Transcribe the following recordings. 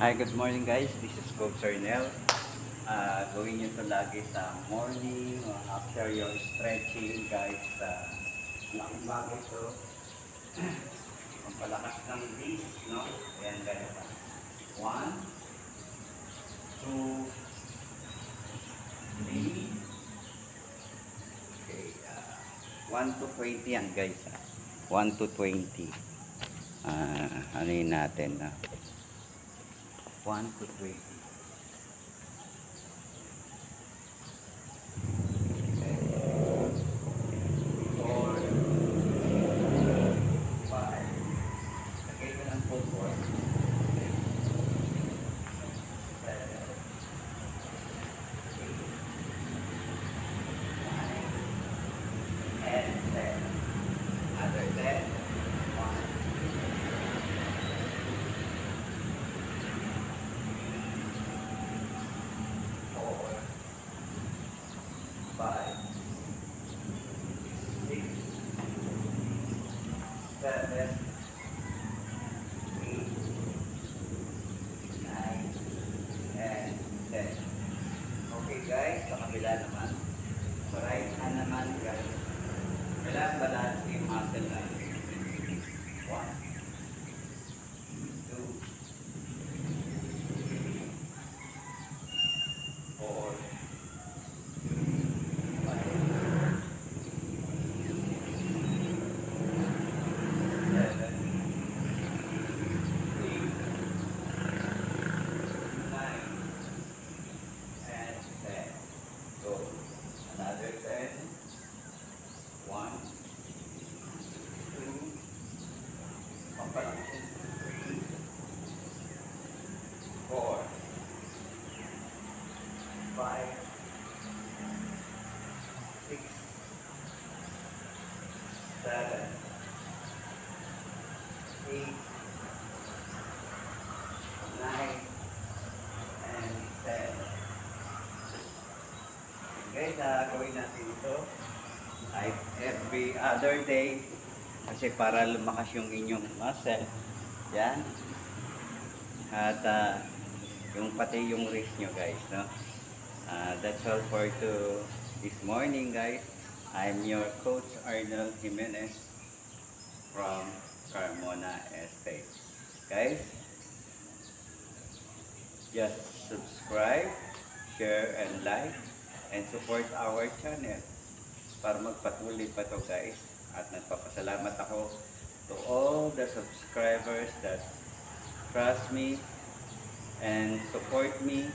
Hi, good morning guys. This is Coach Arnel. Gawin nyo ito lagi sa morning after your stretching guys. Laking bagay ito. Pampalakas ng wrist, no? Ayan guys. 1, 2, 3. Okay. 1 to 20 yan guys. 1 to 20. Ano yun natin? 1 to 20. Okay guys, sa kabila naman. Sa right hand naman guys. Kailangan balance yung muscle natin. 1, 2, 4, 5, 6, 7, 8, 9, and 10. Okay, gawin natin ito like every other day kasi para lumakas yung inyong muscle. Yan. At yung pati yung wrist nyo guys, no? That's all for this morning guys. I'm your Coach Arnold Jimenez from Carmona Estate. Guys, just subscribe, share, and like, and support our channel para magpatuloy pa to guys. At nagpapasalamat ako to all the subscribers that trust me and support me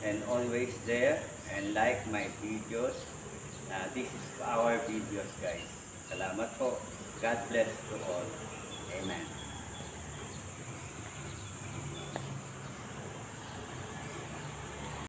and always there and like my videos. This is our videos guys. Salamat po. God bless to all. Amen.